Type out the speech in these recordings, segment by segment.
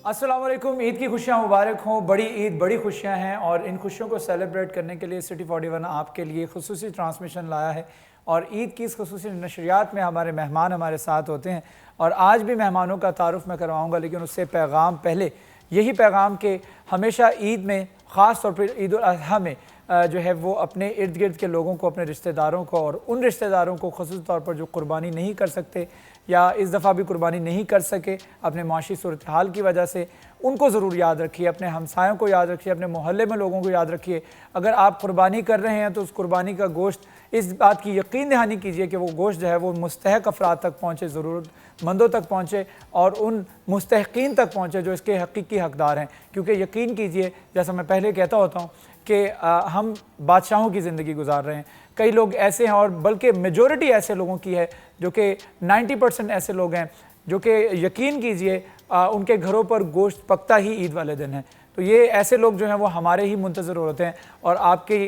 अस्सलाम वालेकुम। ईद की खुशियाँ मुबारक हों। बड़ी ईद बड़ी खुशियाँ हैं और इन खुशियों को सेलिब्रेट करने के लिए सिटी 41 आपके लिए खुसूसी ट्रांसमिशन लाया है और ईद की इस खुसूसी नशरियात में हमारे मेहमान हमारे साथ होते हैं और आज भी मेहमानों का तारुफ मैं करवाऊँगा, लेकिन उससे पैगाम पहले यही पैगाम कि हमेशा ईद में ख़ास तौर पर ईद उल अज़हा में जो है वो अपने इर्द गिर्द के लोगों को, अपने रिश्तेदारों को और उन रिश्तेदारों को ख़ुसूस तौर पर जो कुर्बानी नहीं कर सकते या इस दफ़ा भी कुर्बानी नहीं कर सके अपने माशी सूरत हाल की वजह से, उनको ज़रूर याद रखिए। अपने हमसायों को याद रखिए, अपने मोहल्ले में लोगों को याद रखिए। अगर आप कुर्बानी कर रहे हैं तो उस कुर्बानी का गोश्त, इस बात की यकीन दहानी कीजिए कि वो गोश्त जो है वो मुस्तहक अफराद तक पहुँचे, ज़रूरतमंदों तक पहुँचे और उन मुस्तहकीन तक पहुँचे जो इसके हकीकी हकदार हैं। क्योंकि यकीन कीजिए, जैसा मैं पहले कहता होता हूँ कि हम बादशाहों की ज़िंदगी गुजार रहे हैं। कई लोग ऐसे हैं और बल्कि मेजॉरिटी ऐसे लोगों की है जो कि 90% ऐसे लोग हैं जो कि यकीन कीजिए उनके घरों पर गोश्त पकता ही ईद वाले दिन है। तो ये ऐसे लोग जो हैं वो हमारे ही मुंतज़र होते हैं और आपके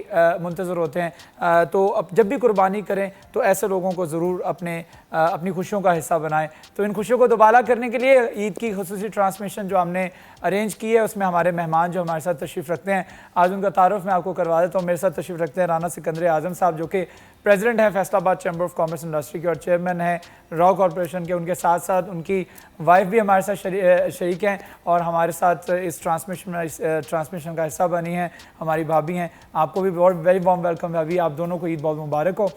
मुंतज़र होते हैं। तो अब जब भी कुर्बानी करें तो ऐसे लोगों को ज़रूर अपनी खुशियों का हिस्सा बनाएं। तो इन खुशियों को दोबारा करने के लिए ईद की खुसूसी ट्रांसमिशन जो हमने अरेंज की है उसमें हमारे मेहमान जो हमारे साथ तशरीफ़ रखते हैं, आज उनका तारुफ मैं आपको करवा देता हूँ। मेरे साथ तशरीफ़ रखते हैं राना सिकंदर आज़म साहब, जो कि प्रेसिडेंट हैं Faisalabad chamber of commerce industry के और चेयरमैन हैं रॉ कॉरपोरेशन के। उनके साथ साथ उनकी वाइफ भी हमारे साथ शरीक हैं और हमारे साथ इस ट्रांसमिशन का हिस्सा बनी हैं, हमारी भाभी हैं। आपको भी बहुत वेरी वार्म वेलकम भाभी, आप दोनों को ईद बहुत मुबारक हो।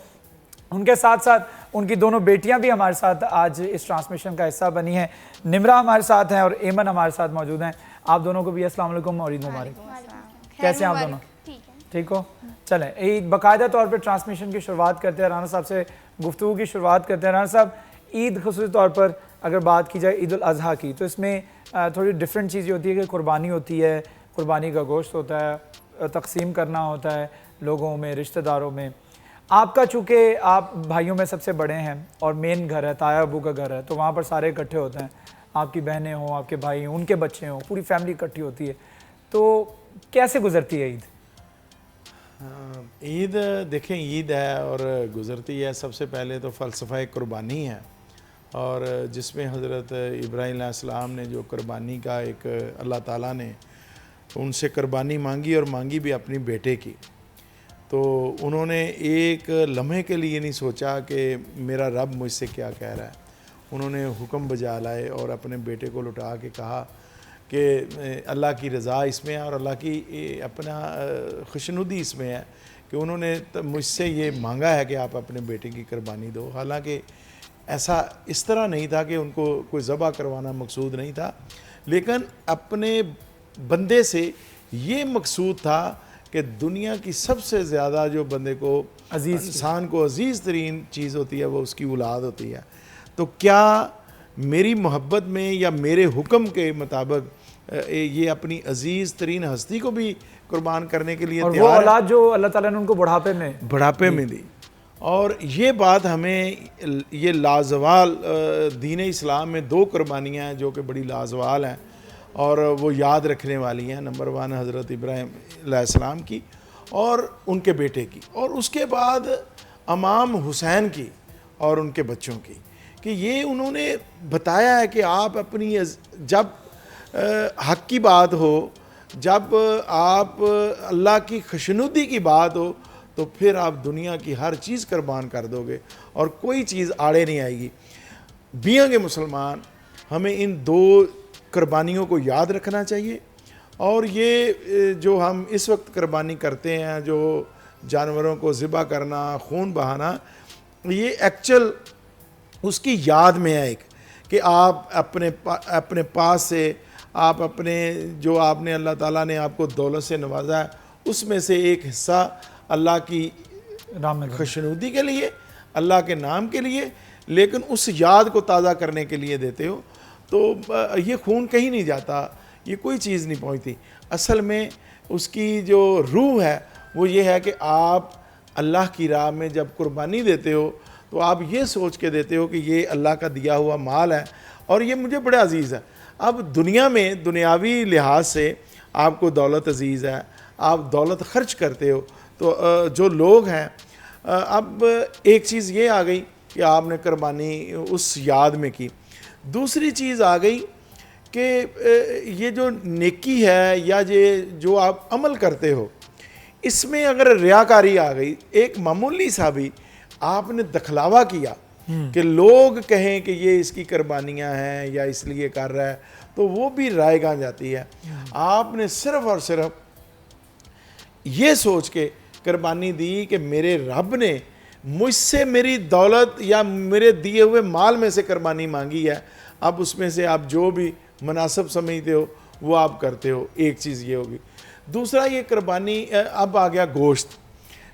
उनके साथ साथ उनकी दोनों बेटियां भी हमारे साथ आज इस ट्रांसमिशन का हिस्सा बनी हैं। निमरा हमारे साथ हैं और एमन हमारे साथ मौजूद हैं। आप दोनों को भी अस्सलाम वालेकुम और ईद मुबारक। कैसे हैं आप दोनों? ठीक हो? चलें एक बाकायदा तौर पर ट्रांसमिशन की शुरुआत करते हैं। राना साहब से गुफ्तगू की शुरुआत करते हैं। राना साहब, ईद ख़ुसूसी तौर पर अगर बात की जाए ईद उल अज़हा की, तो इसमें थोड़ी डिफरेंट चीज़ें होती है कि कुर्बानी होती है, कुर्बानी का गोश्त होता है, तकसीम करना होता है लोगों में, रिश्तेदारों में। आपका चूँकि आप भाइयों में सबसे बड़े हैं और मेन घर है, ताया अबू का घर है, तो वहाँ पर सारे इकट्ठे होते हैं। आपकी बहनें हों, आपके भाई हों, उनके बच्चे हों, पूरी फैमिली इकट्ठी होती है। तो कैसे गुजरती है ईद? ईद देखें, ईद है और गुज़रती है। सबसे पहले तो फ़लसफ़ा कुर्बानी है और जिसमें हज़रत इब्राहीम अलैहिस्सलाम ने जो कुर्बानी का एक अल्लाह ताला ने उनसे कुर्बानी मांगी और मांगी भी अपनी बेटे की। तो उन्होंने एक लम्हे के लिए नहीं सोचा कि मेरा रब मुझसे क्या कह रहा है। उन्होंने हुक्म बजा लाए और अपने बेटे को लुटा के कहा कि अल्लाह की रज़ा इसमें है और अल्लाह की अपना खुशनुदी इसमें है कि उन्होंने मुझसे ये मांगा है कि आप अपने बेटे की कुर्बानी दो। हालांकि ऐसा इस तरह नहीं था कि उनको कोई ज़बह करवाना मकसूद नहीं था, लेकिन अपने बंदे से ये मकसूद था कि दुनिया की सबसे ज़्यादा जो बंदे को इंसान को अज़ीज़ तरीन चीज़ होती है वो उसकी औलाद होती है। तो क्या मेरी मोहब्बत में या मेरे हुक्म के मुताबिक ये अपनी अजीज़ तरीन हस्ती को भी कुर्बान करने के लिए तैयार है। वो औलाद जो अल्लाह ताला ने उनको बुढ़ापे में दी। और ये बात हमें ये लाजवाल दीन इस्लाम में दो कुर्बानियाँ हैं जो कि बड़ी लाजवाल हैं और वो याद रखने वाली हैं। नंबर 1 हज़रत इब्राहीम अलैहिस्सलाम की और उनके बेटे की, और उसके बाद इमाम हुसैन की और उनके बच्चों की, कि ये उन्होंने बताया है कि आप अपनी जब हक़ की बात हो, जब आप अल्लाह की खुशनुदी की बात हो, तो फिर आप दुनिया की हर चीज़ कुर्बान कर दोगे और कोई चीज़ आड़े नहीं आएगी। बीइंग के मुसलमान हमें इन दो कुर्बानियों को याद रखना चाहिए। और ये जो हम इस वक्त कुर्बानी करते हैं, जो जानवरों को ज़िबा करना, खून बहाना, ये एक्चुअल उसकी याद में है एक कि आप अपने पास से आप अपने जो आपने अल्लाह ताला ने आपको दौलत से नवाजा है उसमें से एक हिस्सा अल्लाह की खुशनुदी के लिए, अल्लाह के नाम के लिए, लेकिन उस याद को ताज़ा करने के लिए देते हो। तो ये खून कहीं नहीं जाता, ये कोई चीज़ नहीं पहुंचती। असल में उसकी जो रूह है वो ये है कि आप अल्लाह की राह में जब कुर्बानी देते हो तो आप ये सोच के देते हो कि ये अल्लाह का दिया हुआ माल है और ये मुझे बड़ा अजीज़ है। अब दुनिया में दुनियावी लिहाज से आपको दौलत अजीज़ है, आप दौलत ख़र्च करते हो, तो जो लोग हैं, अब एक चीज़ ये आ गई कि आपने कुर्बानी उस याद में की। दूसरी चीज़ आ गई कि ये जो नेकी है या ये जो आप अमल करते हो, इसमें अगर रियाकारी आ गई, एक मामूली सा भी आपने दखलावा किया कि लोग कहें कि ये इसकी कुर्बानियाँ हैं या इसलिए कर रहा है, तो वो भी रायगा जाती है। आपने सिर्फ और सिर्फ ये सोच के कुर्बानी दी कि मेरे रब ने मुझसे मेरी दौलत या मेरे दिए हुए माल में से कुर्बानी मांगी है, अब उसमें से आप जो भी मुनासिब समझते हो वो आप करते हो। एक चीज़ ये होगी। दूसरा, ये कुर्बानी अब आ गया गोश्त,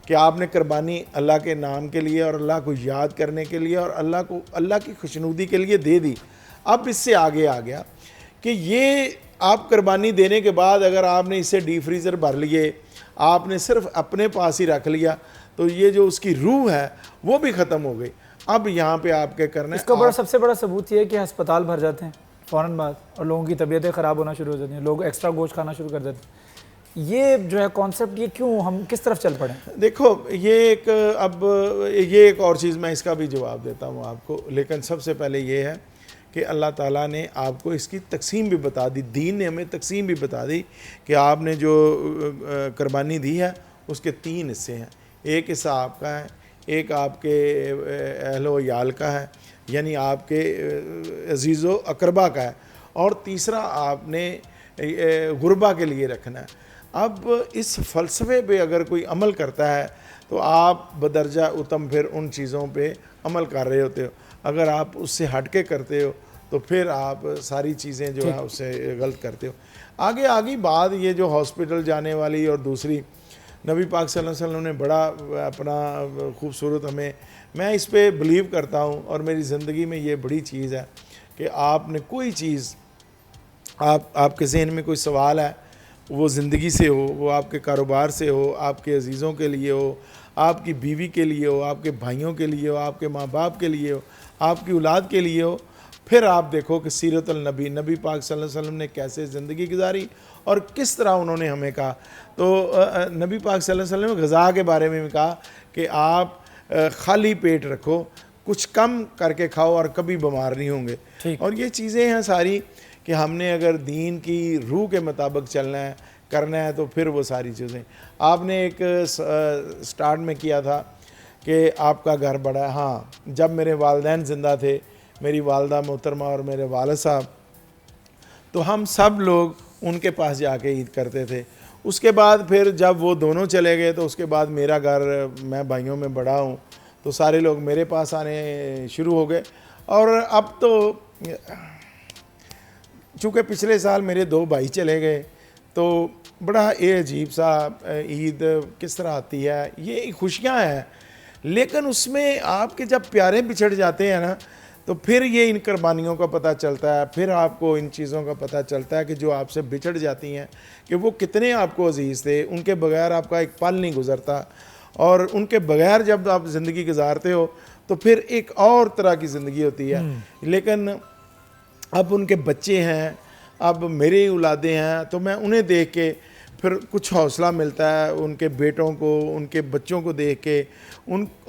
कि आपने कुर्बानी अल्लाह के नाम के लिए और अल्लाह को याद करने के लिए और अल्लाह की खुशनुदी के लिए दे दी। अब इससे आगे आ गया कि ये आप कुर्बानी देने के बाद अगर आपने इसे डीप फ्रीज़र भर लिए, आपने सिर्फ अपने पास ही रख लिया, तो ये जो उसकी रूह है वो भी ख़त्म हो गई। अब यहाँ पे आपके करना है, इसका सबसे बड़ा सबूत ये है कि अस्पताल भर जाते हैं फ़ौरन बाद, और लोगों की तबीयतें ख़राब होना शुरू हो जाती हैं, लोग एक्स्ट्रा गोश्त खाना शुरू कर देते हैं। ये जो है कॉन्सेप्ट, ये क्यों, हम किस तरफ चल पड़े? देखो, ये एक और चीज़ मैं इसका भी जवाब देता हूँ आपको, लेकिन सबसे पहले ये है कि अल्लाह ताला ने आपको इसकी तकसीम भी बता दी, दीन ने हमें तकसीम भी बता दी कि आपने जो कुर्बानी दी है उसके 3 हिस्से हैं। एक हिस्सा आपका है, एक आपके अहलो याल का है, यानी आपके अजीज़ो अकरबा का है, और तीसरा आपने गुरबा के लिए रखना है। अब इस फ़लसफ़े पे अगर कोई अमल करता है तो आप बदरजा उत्तम फिर उन चीज़ों पे अमल कर रहे होते हो। अगर आप उससे हट के करते हो तो फिर आप सारी चीज़ें जो है उससे गलत करते हो। आगे बात ये जो हॉस्पिटल जाने वाली और दूसरी, नबी पाक सल्लल्लाहु अलैहि वसल्लम ने बड़ा अपना खूबसूरत हमें, मैं इस पे बिलीव करता हूँ और मेरी ज़िंदगी में ये बड़ी चीज़ है कि आपने कोई चीज़, आपके जहन में कोई सवाल है, वो ज़िंदगी से हो, वो आपके कारोबार से हो, आपके अजीज़ों के लिए हो, आपकी बीवी के लिए हो, आपके भाइयों के लिए हो, आपके माँ बाप के लिए हो, आपकी औलाद के लिए हो, फिर आप देखो कि सीरतुल नबी, नबी पाक सल्लल्लाहु अलैहि वसल्लम ने कैसे ज़िंदगी गुजारी और किस तरह उन्होंने हमें कहा। तो नबी पाक सल्लल्लाहु अलैहि वसल्लम ने ग़ज़ा के बारे में भी कहा कि आप खाली पेट रखो, कुछ कम करके खाओ और कभी बीमार नहीं होंगे। और ये चीज़ें हैं सारी कि हमने अगर दीन की रूह के मुताबिक चलना है, करना है, तो फिर वो सारी चीज़ें। आपने एक स्टार्ट में किया था कि आपका घर बड़ा है। हाँ, जब मेरे वालिदैन ज़िंदा थे, मेरी वालदा मोहतरमा और मेरे वालिद साहब, तो हम सब लोग उनके पास जाके ईद करते थे। उसके बाद फिर जब वो दोनों चले गए तो उसके बाद मेरा घर, मैं भाइयों में बड़ा हूँ, तो सारे लोग मेरे पास आने शुरू हो गए। और अब तो चूँकि पिछले साल मेरे 2 भाई चले गए, तो बड़ा ये अजीब सा ईद किस तरह आती है, ये खुशियाँ हैं, लेकिन उसमें आपके जब प्यारे बिछड़ जाते हैं ना, तो फिर ये इन कुर्बानियों का पता चलता है, फिर आपको इन चीज़ों का पता चलता है कि जो आपसे बिछड़ जाती हैं कि वो कितने आपको अजीज़ थे, उनके बगैर आपका एक पल नहीं गुजरता, और उनके बगैर जब आप ज़िंदगी गुजारते हो तो फिर एक और तरह की ज़िंदगी होती है। लेकिन अब उनके बच्चे हैं, अब मेरे औलादे हैं, तो मैं उन्हें देख के फिर कुछ हौसला मिलता है, उनके बेटों को, उनके बच्चों को देख के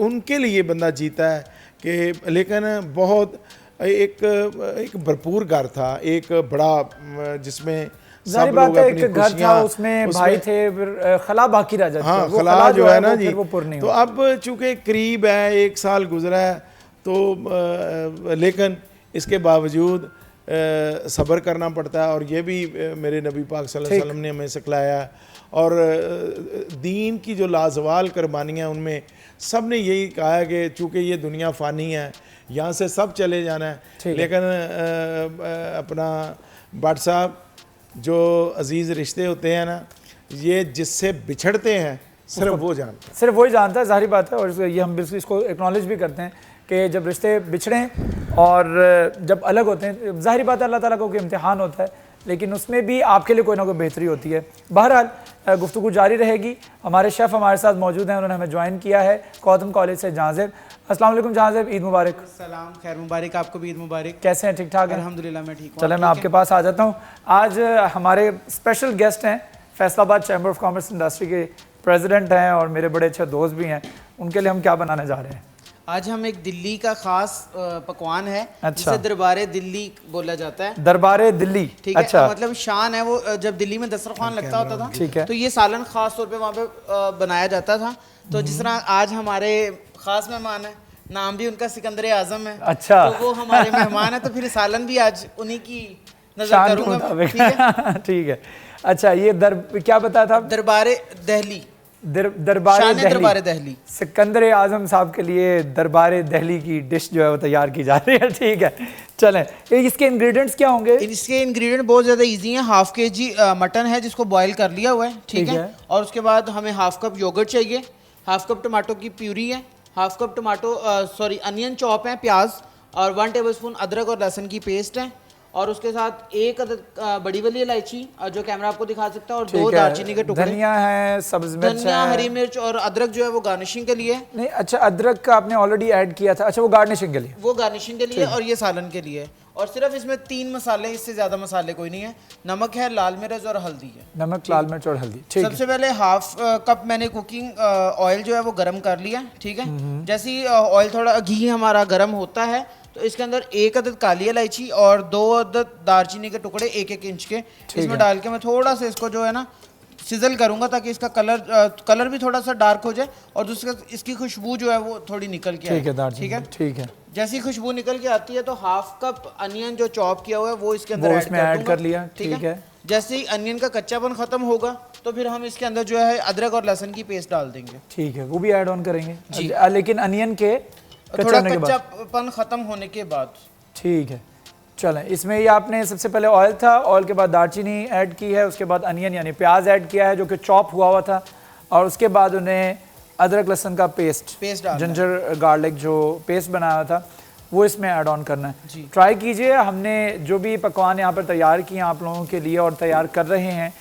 उनके लिए बंदा जीता है कि। लेकिन बहुत एक भरपूर घर था, एक बड़ा जिसमें सब लोग अपनी एक घर था, उसमें भाई थे, फिर खला बाकी रह जाती है। हाँ, खला जो है ना जी, तो अब चूँकि करीब है, 1 साल गुजरा है, तो लेकिन इसके बावजूद सब्र करना पड़ता है। और ये भी मेरे नबी पाक सल्लल्लाहु अलैहि वसल्लम ने हमें सिखलाया है। और दीन की जो लाजवाल कुर्बानियाँ, उनमें सब ने यही कहा है कि चूँकि ये दुनिया फ़ानी है, यहाँ से सब चले जाना है, लेकिन अपना भट्ट साहब, जो अजीज़ रिश्ते होते हैं ना, ये जिससे बिछड़ते हैं सिर्फ वो जानता है, सिर्फ वही जानता है, ज़ाहिर बात है। और ये हम बिल्कुल इसको एक्नॉलेज भी करते हैं कि जब रिश्ते बिछड़ें और जब अलग होते हैं, ज़ाहिर बात है अल्लाह ताला का कोई इम्तिहान होता है, लेकिन उसमें भी आपके लिए कोई ना कोई बेहतरी होती है। बहरहाल गुफ्तगू जारी रहेगी। हमारे शेफ़ हमारे साथ मौजूद हैं, उन्होंने हमें ज्वाइन किया है कॉटन कॉलेज से, जहाज़ेब। अस्सलाम वालेकुम जहाज़ेब, ईद मुबारक। सलाम, खैर मुबारक, आपको भी ईद मुबारक। कैसे हैं? ठीक ठाक हैं? अल्हम्दुलिल्लाह मैं ठीक हूँ। चले मैं आपके पास आ जाता हूँ। आज हमारे स्पेशल गेस्ट हैं, Faisalabad chamber of commerce industry के प्रेसिडेंट हैं और मेरे बड़े अच्छे दोस्त भी हैं। उनके लिए हम क्या बनाने जा रहे हैं? आज हम एक दिल्ली का खास पकवान है, अच्छा। जिसे दरबारे दिल्ली बोला जाता है। दरबारे दिल्ली, ठीक है, अच्छा। मतलब शान है वो। जब दिल्ली में दस्तरखान लगता होता था, ठीक है। तो ये सालन खास तौर पे वहाँ पे बनाया जाता था। तो जिस तरह आज हमारे खास मेहमान है, नाम भी उनका सिकंदर आजम है, अच्छा। तो वो हमारे मेहमान है, तो फिर सालन भी आज उन्हीं की नजर शान के करूंगा। मुताबिक। ठीक है, ठीक है। अच्छा, ये क्या बताया था? दरबारे दहली, दरबारे शान दहली। दरबारे दहली। सिकंदर आजम साहब के लिए दरबारे दहली की डिश जो है वो तैयार की जा रही है। ठीक है, चलें। इसके इंग्रेडिएंट्स क्या होंगे? इसके इंग्रेडिएंट बहुत ज़्यादा इजी हैं। हाफ के जी मटन है जिसको बॉईल कर लिया हुआ है, ठीक है। और उसके बाद हमें हाफ कप योगर्ट चाहिए, हाफ कप टमाटो की प्यूरी है, हाफ कप अनियन चॉप है, प्याज, और 1 टेबलस्पून अदरक और लहसुन की पेस्ट है, और उसके साथ एक बड़ी वाली इलायची जो कैमरा आपको दिखा सकता है, और 2 दालचीनी के टुकड़े, धनिया है, सब्ज मिर्च धनिया, है, हरी मिर्च, और अदरक जो है वो गार्निशिंग के लिए। नहीं, अच्छा, अदरक का आपने ऑलरेडी ऐड किया था। अच्छा, वो गार्निशिंग के लिए, वो गार्निशिंग के लिए, और ये सालन के लिए। और सिर्फ इसमें 3 मसाले, इससे ज़्यादा मसाले कोई नहीं है। नमक है, लाल मिर्च और हल्दी है। नमक, लाल मिर्च और हल्दी, ठीक है। सबसे पहले हाफ कप मैंने कुकिंग ऑयल जो है वो गरम कर लिया, ठीक है। जैसे ही ऑयल थोड़ा घी हमारा गरम होता है, तो इसके अंदर 1 अदद काली इलायची और 2 अदद दालचीनी के टुकड़े 1-1 इंच के इसमें डाल के मैं थोड़ा सा इसको जो है ना सिजल करूंगा, ताकि इसका कलर भी थोड़ा सा डार्क हो जाए, और दूसरा इसकी खुशबू जो है वो थोड़ी निकल के आए। ठीक है, ठीक है। जैसी खुशबू निकल के आती है, तो हाफ कप अनियन जो चॉप किया हुआ है वो इसके अंदर ऐड कर लिया, ठीक है। जैसे ही अनियन का कच्चापन खत्म होगा, तो फिर हम इसके अंदर जो है अदरक और लहसुन की पेस्ट डाल देंगे। ठीक है, वो भी ऐड ऑन करेंगे जी। लेकिन अनियन के थोड़ा कच्चापन खत्म होने के बाद। ठीक है, चलें। इसमें ये आपने सबसे पहले ऑयल था, ऑयल के बाद दालचीनी ऐड की है, उसके बाद अनियन यानी प्याज ऐड किया है जो कि चॉप हुआ था, और उसके बाद उन्हें अदरक लहसुन का पेस्ट जिंजर गार्लिक जो पेस्ट बनाया था वो इसमें ऐड ऑन करना है। ट्राई कीजिए। हमने जो भी पकवान यहाँ पर तैयार किए आप लोगों के लिए और तैयार कर रहे हैं,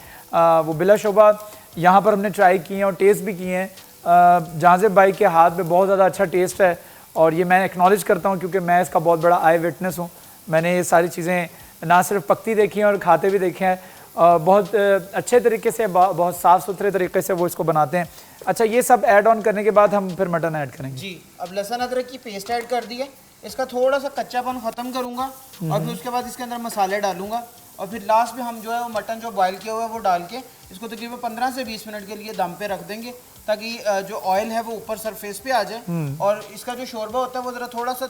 वो बिलाशुबा यहाँ पर हमने ट्राई किए हैं और टेस्ट भी किए हैं। जाज़िब भाई के हाथ में बहुत ज़्यादा अच्छा टेस्ट है, और ये मैं एक्नॉलेज करता हूँ क्योंकि मैं इसका बहुत बड़ा आई विटनेस हूँ। मैंने ये सारी चीज़ें ना सिर्फ पकती देखी हैं और खाते भी देखे हैं। बहुत अच्छे तरीके से, बहुत साफ़ सुथरे तरीके से वो इसको बनाते हैं। अच्छा, ये सब ऐड ऑन करने के बाद हम फिर मटन ऐड करेंगे। जी, अब लहसुन अदरक की पेस्ट ऐड कर दी है, इसका थोड़ा सा कच्चापन ख़त्म करूँगा, और फिर उसके बाद इसके अंदर मसाले डालूंगा, और फिर लास्ट में हम जो है वो मटन जो बॉयल किया हुआ है वो डाल के इसको तकरीबन 15 से 20 मिनट के लिए दम पे रख देंगे, ताकि जो ऑयल है वो ऊपर सरफेस पे आ जाए, और इसका जो शोरबा होता है वो ज़रा थोड़ा सा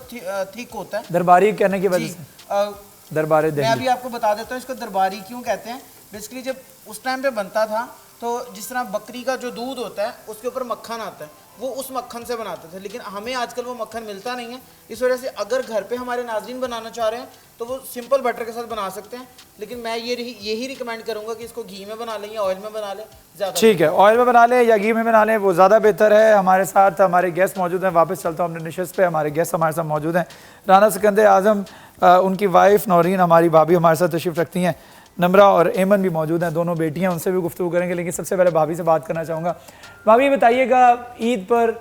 थिक होता है। दरबारी कहने की वजह से दरबारी मैं अभी आपको बता देता हूँ इसको दरबारी क्यों कहते हैं। बेसिकली जब उस टाइम पे बनता था, तो जिस तरह बकरी का जो दूध होता है उसके ऊपर मक्खन आता है, वो उस मक्खन से बनाते थे, लेकिन हमें आजकल वो मक्खन मिलता नहीं है। इस वजह से अगर घर पे हमारे नाज़रीन बनाना चाह रहे हैं तो वो सिंपल बटर के साथ बना सकते हैं, लेकिन मैं यही रिकमेंड करूँगा कि इसको घी में बना लें या ऑयल में बना लें, ज़्यादा ठीक है। ऑयल में बना लें या घी में बना लें, वो ज़्यादा बेहतर है। हमारे साथ हमारे गेस्ट मौजूद हैं। वापस चलता हूँ अपने निशस्त पे। हमारे गेस्ट हमारे साथ मौजूद हैं। राना सिकंदर आज़म, उनकी वाइफ नौरीन, हमारी भाभी हमारे साथ तशरीफ़ रखती हैं। नम्रा और एमन भी मौजूद हैं, दोनों बेटियां, उनसे भी गुफ्तगू करेंगे, लेकिन सबसे पहले भाभी से बात करना चाहूँगा। भाभी, बताइएगा, ईद पर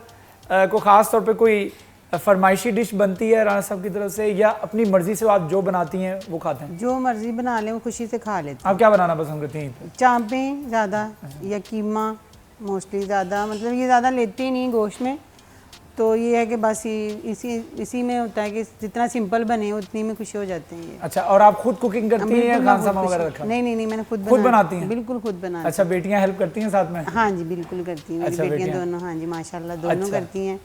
को ख़ास तौर पे कोई फरमाइशी डिश बनती है राना साहब की तरफ से, या अपनी मर्ज़ी से आप जो बनाती हैं वो खाते हैं? जो मर्ज़ी बना लें वो खुशी से खा लेते हैं। आप क्या बनाना पसंद करती हैं ईद पर? चांपें ज़्यादा या कीमा मोस्टली ज़्यादा, मतलब ये ज़्यादा लेते ही नहीं गोश्त में, तो ये है कि बस इसी में होता है कि जितना सिंपल बने उतनी में खुशी हो जाते हैं ये। अच्छा, और आप खुद कुकिंग करती हैं या खानसामा वगैरह रखा? नहीं, मैंने खुद बनाती हैं? बिल्कुल खुद बनाती। अच्छा, बेटियां हेल्प करती हैं साथ में? हाँ जी, बिल्कुल करती हैं। अच्छा, मेरी बेटियां दोनों, हाँ जी, माशाल्लाह दोनों अच्छा। करती हैं।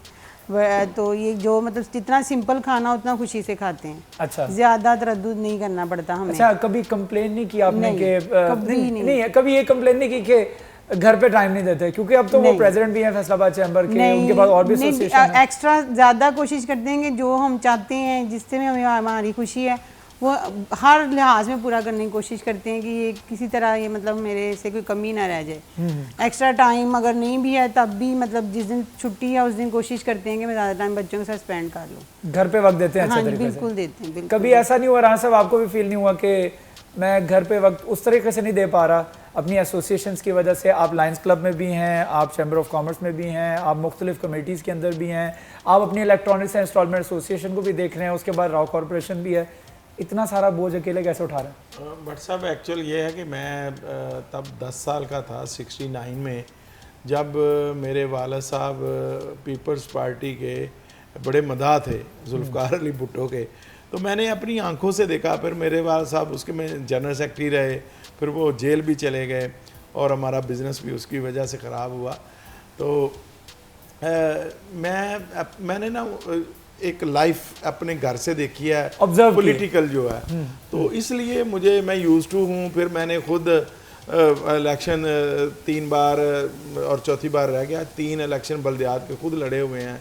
तो ये जो मतलब जितना सिंपल खाना उतना खुशी से खाते हैं। अच्छा, ज़्यादा तरद्दुद नहीं करना पड़ता हमें। अच्छा, कभी कंप्लेन नहीं की आपने कि नहीं, कभी ये कंप्लेन नहीं की कि घर पे टाइम नहीं देते? क्योंकि अब तो वो प्रेसिडेंट भी हैं फैसलाबाद चैम्बर के, उनके पास और भी एसोसिएशन है। एक्स्ट्रा ज़्यादा कोशिश करते हैं कि जो हम चाहते हैं, जिससे हमें हमारी खुशी है, वो हर लिहाज में पूरा करने की कोशिश करते हैं कि ये किसी तरह ये मतलब मेरे से कोई कमी ना रह जाए। एक्स्ट्रा टाइम अगर नहीं भी है तब भी मतलब जिस दिन छुट्टी है उस दिन कोशिश करते हैं कि मैं ज़्यादा टाइम बच्चों के साथ स्पेंड कर लूँ। घर पे वक्त देते हैं? हाँ, अच्छे तरीके से बिल्कुल देते हैं। बिल्कुल। कभी ऐसा नहीं हुआ राना साहब, आपको भी फील नहीं हुआ कि मैं घर पे वक्त उस तरीके से नहीं दे पा रहा अपनी एसोसिएशंस की वजह से? आप लायंस क्लब में भी हैं, आप चैम्बर ऑफ कॉमर्स में भी हैं, आप मुख्तलिफ कमेटीज़ के अंदर भी हैं, आप अपनी इलेक्ट्रॉनिक्स एंड इंस्टॉलमेंट एसोसिएशन को भी देख रहे हैं, उसके बाद रॉ कॉरपोरेशन भी है। इतना सारा बोझ अकेले कैसे उठा रहे हैं? बट साहब, एक्चुअल ये है कि मैं तब 10 साल का था, 69 में, जब मेरे वाला साहब पीपल्स पार्टी के बड़े मदाह थे जुल्फ़कार अली भुट्टो के। तो मैंने अपनी आंखों से देखा, फिर मेरे वाल साहब उसके में जनरल सेक्रेटरी रहे, फिर वो जेल भी चले गए और हमारा बिज़नेस भी उसकी वजह से ख़राब हुआ। तो मैंने ना एक लाइफ अपने घर से देखी है, Observe पॉलिटिकल जो है, तो इसलिए मैं यूज़ टू हूँ। फिर मैंने खुद इलेक्शन 3 बार और चौथी बार रह गया, 3 इलेक्शन बल्दियात के खुद लड़े हुए हैं,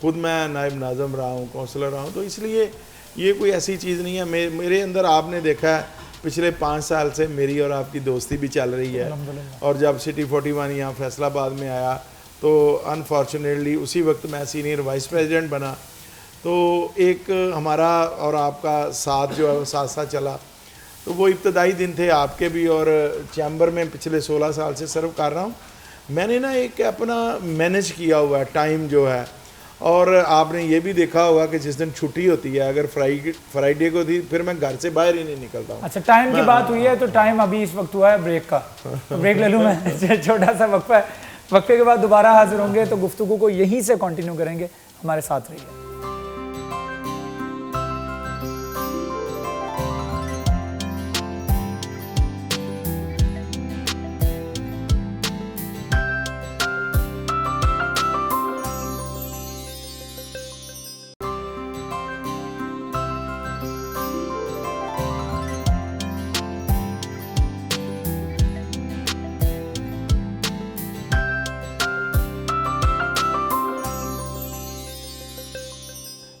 खुद मैं नायब नाज़म रहा हूँ, काउंसलर रहा हूँ। तो इसलिए ये कोई ऐसी चीज़ नहीं है। मेरे अंदर आपने देखा है पिछले 5 साल से मेरी और आपकी दोस्ती भी चल रही है। और जब सिटी 41 यहाँ फैसलाबाद में आया तो अनफॉर्चुनेटली उसी वक्त मैं सीनियर वाइस प्रेसिडेंट बना, तो एक हमारा और आपका साथ जो है वो साथ साथ चला। तो वो इब्तदाई दिन थे आपके भी, और चैम्बर में पिछले 16 साल से सर्व कर रहा हूँ। मैंने ना एक अपना मैनेज किया हुआ है टाइम जो है, और आपने ये भी देखा होगा कि जिस दिन छुट्टी होती है, अगर फ्राइडे को थी, फिर मैं घर से बाहर ही नहीं निकलता हूँ। अच्छा, टाइम की बात हुई है तो टाइम अभी इस वक्त हुआ है ब्रेक का, तो ब्रेक ले लूँ मैं। छोटा सा वक्फा है, वक्फे के बाद दोबारा हाजिर होंगे तो गुफ्तगू को यहीं से कंटिन्यू करेंगे। हमारे साथ रहिए।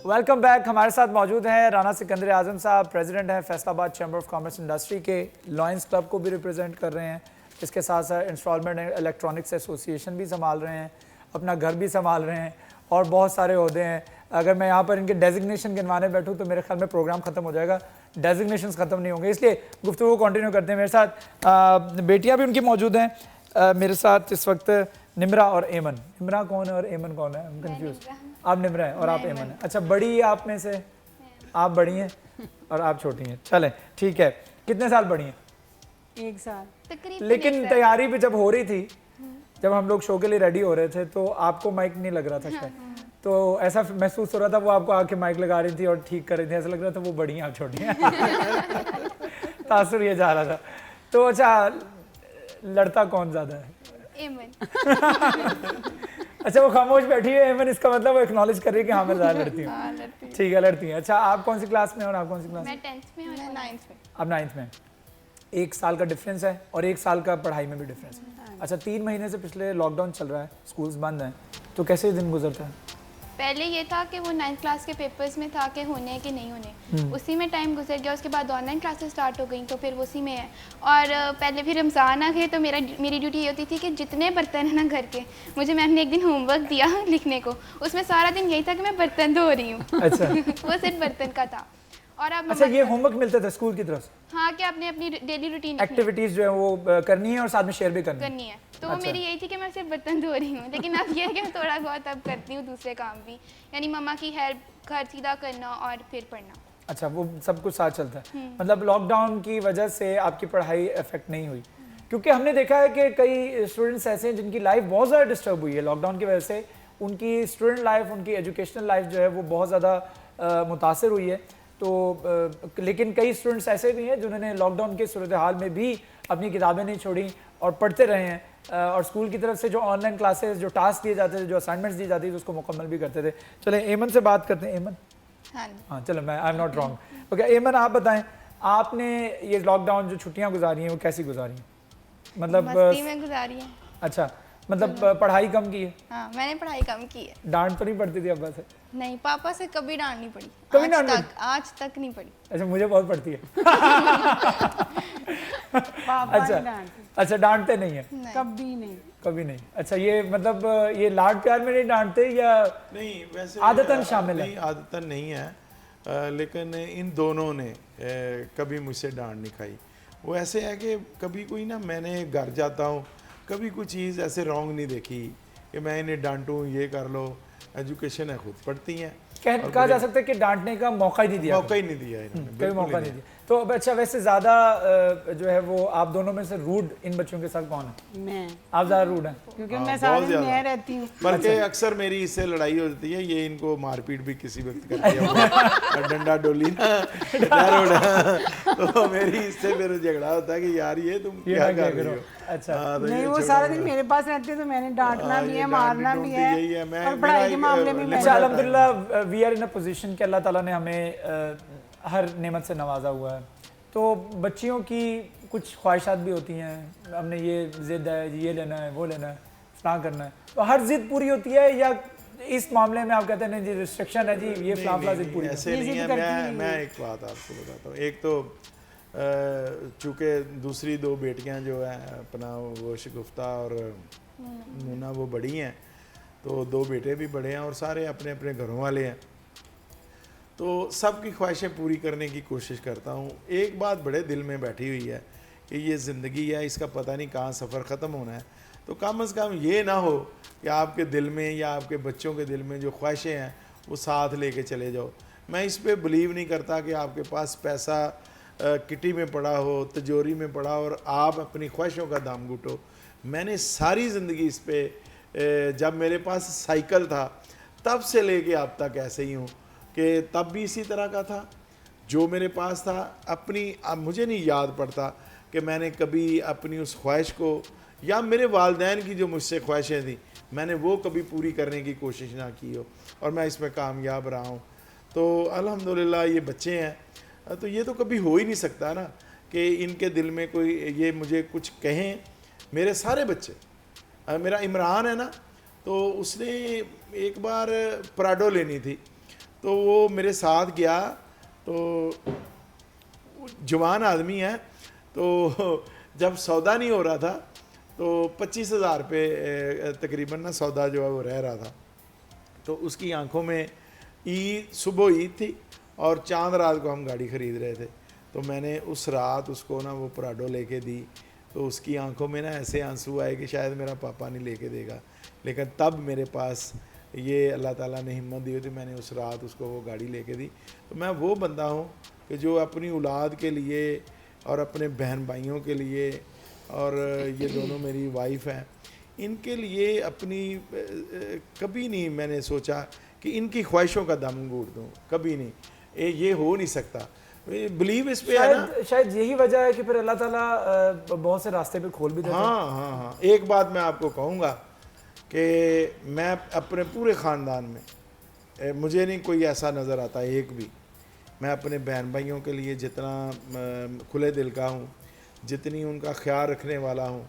Welcome back. हमारे साथ मौजूद हैं राना सिकंदर आजम साहब, प्रेसिडेंट हैं Faisalabad chamber of commerce industry के, लॉयंस क्लब को भी रिप्रेजेंट कर रहे हैं, इसके साथ साथ इंस्टॉलमेंट एंड इलेक्ट्रॉनिक्स एसोसिएशन भी संभाल रहे हैं, अपना घर भी संभाल रहे हैं और बहुत सारे ओहदे हैं। अगर मैं यहाँ पर इनके डेजिग्नेशन गिनवाने बैठूँ तो मेरे ख्याल में प्रोग्राम ख़त्म हो जाएगा, डेजिग्नेशन ख़त्म नहीं होंगे, इसलिए गुफ्तगू को कंटिन्यू करते हैं। मेरे साथ बेटियाँ भी उनकी मौजूद हैं। मेरे साथ इस वक्त निम्रा और एमन। निम्रा कौन है और एमन कौन है? कंफ्यूज। आप निम्रा हैं और आप एमन हैं। अच्छा, बड़ी है आप में से? आप बड़ी हैं और आप छोटी हैं। चलें, ठीक है। कितने साल बड़ी हैं? 1 साल तकरीबन। लेकिन तैयारी भी जब हो रही थी, जब हम लोग शो के लिए रेडी हो रहे थे, तो आपको माइक नहीं लग रहा था शायद, तो ऐसा महसूस हो रहा था वो आपको आके माइक लगा रही थी और ठीक कर रही थी, ऐसा लग रहा था वो बड़ी हैं आप छोटी हैं। तासुर ये जा रहा था। तो अच्छा, लड़ता कौन ज्यादा है? एमन। अच्छा, वो खामोश बैठी है एमन, इसका मतलब वो एक्नॉलेज कर रही है कि हाँ मैं ज़्यादा लड़ती हूँ। ठीक है, लड़ती हैं। अच्छा, आप कौन सी क्लास में और आप कौन सी क्लास में? मैं 10th में और 9th में। आप 9th में। 1 साल का डिफरेंस है और 1 साल का पढ़ाई में भी डिफरेंस है। अच्छा, 3 महीने से पिछले लॉकडाउन चल रहा है, स्कूल्स बंद हैं, तो कैसे दिन गुजरता है? पहले ये था कि वो 9th क्लास के पेपर्स में था कि होने कि नहीं होने, उसी में टाइम गुजर गया। उसके बाद ऑनलाइन क्लासेस स्टार्ट हो गई तो फिर वो उसी में है। और पहले फिर रमज़ान आ गए तो मेरी ड्यूटी ये होती थी कि जितने बर्तन हैं ना घर के, मुझे मैम ने एक दिन होमवर्क दिया लिखने को, उसमें सारा दिन यही था कि मैं बर्तन धो रही हूँ। अच्छा। वो सिर्फ बर्तन का था। और अब अच्छा, ये होमवर्क मिलता था स्कूल की तरफ से? हाँ, कि आपने अपनी डेली रूटीन एक्टिविटीज जो है वो करनी है और साथ में शेयर भी करनी है। तो मेरी यही थी कि मैं सिर्फ बर्तन धो रही हूँ, लेकिन अब ये है कि मैं थोड़ा बहुत अब करती हूँ दूसरे काम भी, यानी मम्मा की हेल्प, घर सीधा करना और फिर पढ़ना। अच्छा, वो सब कुछ साथ चलता है। मतलब लॉकडाउन की वजह से आपकी पढ़ाई इफेक्ट नहीं हुई? क्योंकि हमने देखा है कि कई स्टूडेंट्स ऐसे हैं जिनकी लाइफ बहुत ज़्यादा डिस्टर्ब हुई है लॉकडाउन की वजह से, उनकी स्टूडेंट लाइफ, उनकी एजुकेशनल लाइफ जो है वो बहुत ज़्यादा मुतासर हुई है। तो लेकिन कई स्टूडेंट्स ऐसे भी हैं जिन्होंने लॉकडाउन के सूरत हाल में भी अपनी किताबें नहीं छोड़ी और पढ़ते रहे हैं, और स्कूल की तरफ से जो ऑनलाइन क्लासेस, जो टास्क दिए जाते थे, जो असाइनमेंट्स दी जाती थी, उसको मुकम्मल भी करते थे। चले एमन से बात करते हैं। एमन, हाँ चलो, मैं I am not wrong. Okay एमन, आप बताएं, आपने ये लॉकडाउन जो छुट्टियाँ गुजारी हैं वो कैसी गुजारी हैं? मतलब मस्ती में गुजारी है। अच्छा, मतलब पढ़ाई कम की है? हाँ, मैंने पढ़ाई कम की है। डांट तो नहीं पड़ती थी अब्बा से? नहीं, पापा से कभी डांट नहीं पड़ी। कभी डांट नहीं? आज तक नहीं पड़ी। अच्छा, मुझे बहुत पड़ती है। पापा नहीं डांटते। अच्छा, डांटते नहीं है? कभी नहीं। कभी नहीं। अच्छा, ये मतलब ये लाड प्यार में नहीं डांटते या नहीं? वैसे आदतन शामिल है? नहीं, आदतन नहीं है, लेकिन इन दोनों ने कभी मुझसे डांट नहीं खाई। वो ऐसे है कि कभी कोई ना, मैंने घर जाता हूँ, कभी कोई चीज़ ऐसे रॉन्ग नहीं देखी कि मैं इन्हें डांटूँ, ये कर लो। एजुकेशन है, खुद पढ़ती हैं। कहा जा सकता है कि डांटने का मौका ही नहीं दिया। मौका ही नहीं दिया इन्होंने, कोई मौका नहीं दिया। तो अब अच्छा, वैसे ज़्यादा जो है वो आप दोनों में से रूड इन बच्चों के साथ कौन है? मैं, आप ज़्यादा रूड हैं? क्योंकि हाँ, मैं बहुत सारे ज्यादा। मैं रहती हूँ। बल्कि अक्सर मेरी इससे लड़ाई होती है, ये इनको मारपीट भी किसी वक्त करती है डंडा डोली ना तो मेरी इससे फिर झगड़ा होता है कि यार ये तुम ये क्या ना क्या कर रही करो। हो। अच्छा। हाँ, तो नहीं, ये वो छोटा सारा दिन मोटा- मेरे पास रहते हैं, तो मैंने डांटना हाँ, भी ये है, डांट मारना भी डूंटी यही है। है, मैं- और मेरा पढ़ाई के एक, मामले में limit मैं अच्छा, है। अल्हम्दुलिल्लाह we are in a position कि अल्लाह ताला ने हमें हर नेमत से नवाजा हुआ है। तो बच्चियों की कुछ ख्वाहिशात भी होती हैं, हमने ये ज़िद है, ये लेना है, वो लेना है, फलां करना है, तो हर ज़िद पूरी होती है या इस मामले में आप कहते हैं नहीं जी रिस्ट्रिक्शन है जी, ये नहीं, फलां नहीं, ज़िद पूरी ऐसे ये नहीं जिद है। करती मैं नहीं मैं है। एक बात आपको बताता हूँ। एक तो चूँकि दूसरी दो बेटियां जो हैं अपना वो शगुफ्ता और मूना वो बड़ी हैं, तो दो बेटे भी बड़े हैं और सारे अपने अपने घरों वाले हैं, तो सबकी ख्वाहिशें पूरी करने की कोशिश करता हूँ। एक बात बड़े दिल में बैठी हुई है कि ये ज़िंदगी है, इसका पता नहीं कहाँ सफ़र ख़त्म होना है, तो कम से कम ये ना हो कि आपके दिल में या आपके बच्चों के दिल में जो ख्वाहिशें हैं वो साथ लेके चले जाओ। मैं इस पे बिलीव नहीं करता कि आपके पास पैसा किटी में पड़ा हो, तिजोरी में पड़ा हो और आप अपनी ख्वाहिशों का दाम घुटो। मैंने सारी ज़िंदगी इस पे जब मेरे पास साइकिल था तब से लेके अब तक ऐसे ही हूँ कि तब भी इसी तरह का था जो मेरे पास था। अपनी अब मुझे नहीं याद पड़ता कि मैंने कभी अपनी उस ख्वाहिश को या मेरे वालिदैन की जो मुझसे ख्वाहिशें थी मैंने वो कभी पूरी करने की कोशिश ना की हो, और मैं इसमें कामयाब रहा हूँ। तो अल्हम्दुलिल्लाह ये बच्चे हैं, तो ये तो कभी हो ही नहीं सकता ना कि इनके दिल में कोई ये मुझे कुछ कहें। मेरे सारे बच्चे, मेरा इमरान है ना, तो उसने एक बार पराडो लेनी थी, तो वो मेरे साथ गया, तो जवान आदमी है, तो जब सौदा नहीं हो रहा था तो 25,000 पे तकरीबन ना सौदा जो है वो रह रहा था। तो उसकी आंखों में ईद, सुबह ईद थी और चांद रात को हम गाड़ी ख़रीद रहे थे, तो मैंने उस रात उसको ना वो पराडो लेके दी, तो उसकी आंखों में ना ऐसे आंसू आए कि शायद मेरा पापा नहीं लेके देगा, लेकिन तब मेरे पास ये अल्लाह ताला ने हिम्मत दी थी, मैंने उस रात उसको वो गाड़ी लेके दी। तो मैं वो बंदा हूँ कि जो अपनी औलाद के लिए और अपने बहन भाइयों के लिए, और ये दोनों मेरी वाइफ हैं, इनके लिए अपनी कभी नहीं मैंने सोचा कि इनकी ख्वाहिशों का दम घूट दूँ, कभी नहीं। ये हो नहीं सकता। बिलीव इस पे है ना। शायद यही वजह है कि फिर अल्लाह ताला बहुत से रास्ते पे खोल भी देता है। हाँ, एक बात मैं आपको कहूँगा कि मैं अपने पूरे ख़ानदान में मुझे नहीं कोई ऐसा नज़र आता एक भी, मैं अपने बहन भाइयों के लिए जितना खुले दिल का हूँ, जितनी उनका ख्याल रखने वाला हूँ,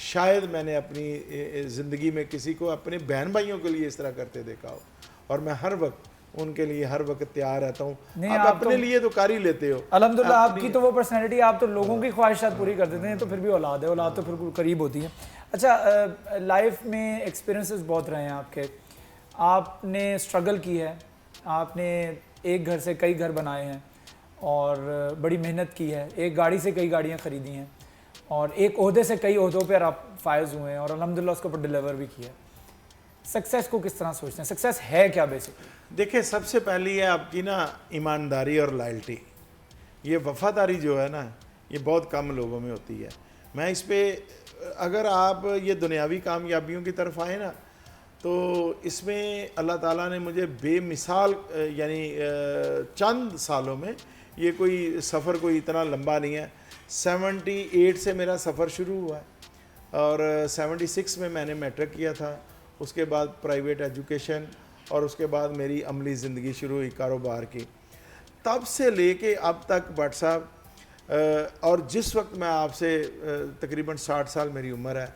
शायद मैंने अपनी ज़िंदगी में किसी को अपने बहन भाइयों के लिए इस तरह करते देखा हो। और मैं हर वक्त उनके लिए हर वक्त तैयार रहता हूँ। आप अपने लिए तो कर ही लेते हो अल्हम्दुलिल्लाह, आपकी तो वो पर्सनैलिटी, आप तो लोगों की ख्वाहिशात पूरी कर देते हैं, तो फिर भी औलाद है, औलाद तो फिर करीब होती है। अच्छा, लाइफ में एक्सपीरियंसेस बहुत रहे हैं आपके, आपने स्ट्रगल की है, आपने एक घर से कई घर बनाए हैं और बड़ी मेहनत की है, एक गाड़ी से कई गाड़ियाँ ख़रीदी हैं और एक ओहदे से कई ओहदों पर आप फायज़ हुए हैं और अल्हम्दुलिल्लाह उसके ऊपर डिलीवर भी किया। सक्सेस को किस तरह सोचते हैं? सक्सेस है क्या बेसिकली? देखिए, सबसे पहली है आपकी ना ईमानदारी और लॉयल्टी। ये वफ़ादारी जो है ना, ये बहुत कम लोगों में होती है। मैं इस पे, अगर आप ये दुनियावी कामयाबियों की तरफ आए ना, तो इसमें अल्लाह ताला ने मुझे बेमिसाल, यानी चंद सालों में, ये कोई सफ़र कोई इतना लंबा नहीं है, 78 से मेरा सफ़र शुरू हुआ है और 76 में मैंने मैट्रिक किया था, उसके बाद प्राइवेट एजुकेशन और उसके बाद मेरी अमली ज़िंदगी शुरू हुई कारोबार की। तब से लेके अब तक भट्ट साहब, और जिस वक्त मैं आपसे तकरीबन 60 साल मेरी उम्र है,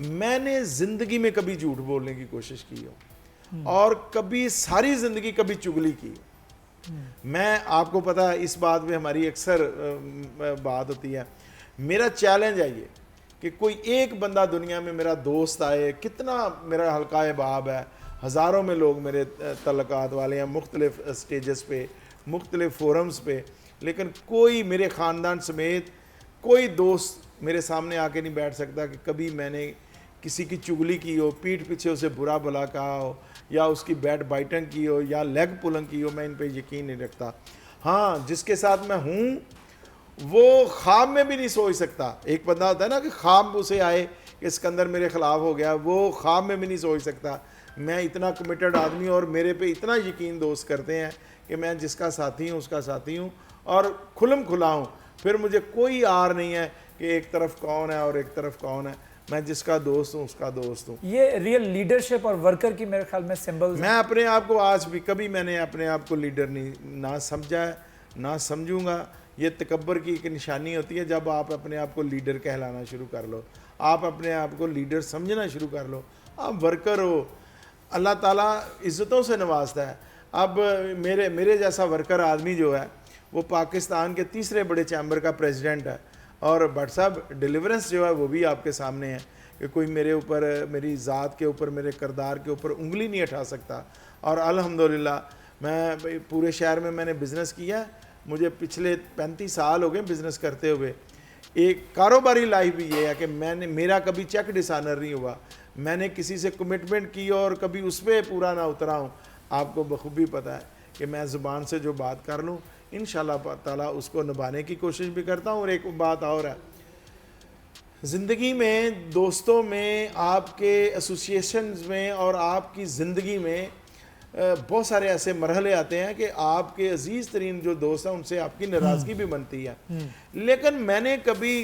मैंने ज़िंदगी में कभी झूठ बोलने की कोशिश की हो और कभी सारी ज़िंदगी कभी चुगली की हो। मैं, आपको पता है इस बात में हमारी अक्सर बात होती है, मेरा चैलेंज है ये कि कोई एक बंदा दुनिया में मेरा दोस्त आए, कितना मेरा हल्का बाब है, हज़ारों में लोग मेरे तल्लुकात वाले हैं, मुख्तलिफ स्टेजेस पे, मुख्तलिफ फोरम्स पे, लेकिन कोई मेरे ख़ानदान समेत कोई दोस्त मेरे सामने आके नहीं बैठ सकता कि कभी मैंने किसी की चुगली की हो, पीठ पीछे उसे बुरा भला कहा हो या उसकी बैट बाइटिंग की हो या लेग पुलिंग की हो। मैं इन पे यकीन नहीं रखता। हाँ, जिसके साथ मैं हूँ वो ख्वाब में भी नहीं सोच सकता। एक बंदा होता है ना कि ख्वाब उसे आए कि सिकंदर मेरे ख़िलाफ़ हो गया, वो ख्वाब में भी नहीं सोच सकता। मैं इतना कमिटेड आदमी और मेरे पे इतना यकीन दोस्त करते हैं कि मैं जिसका साथी हूँ उसका साथी हूँ और खुलम खुला हूँ। फिर मुझे कोई आर नहीं है कि एक तरफ कौन है और एक तरफ कौन है, मैं जिसका दोस्त हूँ उसका दोस्त हूँ। ये रियल लीडरशिप और वर्कर की मेरे ख्याल में सिंबल्स। मैं अपने आप को आज भी कभी मैंने अपने आप को लीडर नहीं ना समझा है, ना समझूंगा। ये तकब्बर की एक निशानी होती है जब आप अपने आप को लीडर कहलाना शुरू कर लो, आप अपने आप को लीडर समझना शुरू कर लो, आप वर्कर हो। अल्लाह ताला इज़्ज़तों से नवाजता है। अब मेरे जैसा वर्कर आदमी जो है वो पाकिस्तान के तीसरे बड़े चैम्बर का प्रेसिडेंट है, और भट्ट साहब डिलीवरेंस जो है वो भी आपके सामने है कि कोई मेरे ऊपर, मेरी ज़ात के ऊपर, मेरे किरदार के ऊपर उंगली नहीं उठा सकता। और अल्हम्दुलिल्लाह मैं पूरे शहर में मैंने बिज़नेस किया, मुझे पिछले 35 साल हो गए बिज़नेस करते हुए। एक कारोबारी लाइफ भी ये है कि मेरा कभी चेक डिसऑनर नहीं हुआ, मैंने किसी से कमिटमेंट की और कभी उस पर पूरा ना उतरा हूँ। आपको बखूबी पता है कि मैं ज़ुबान से जो बात कर लूँ इंशाअल्लाह ताला उसको निभाने की कोशिश भी करता हूँ। और एक बात और है, ज़िंदगी में, दोस्तों में, आपके एसोसिएशंस में और आपकी ज़िंदगी में बहुत सारे ऐसे मरहले आते हैं कि आपके अजीज़ तरीन जो दोस्त हैं उनसे आपकी नाराज़गी भी बनती है। लेकिन मैंने कभी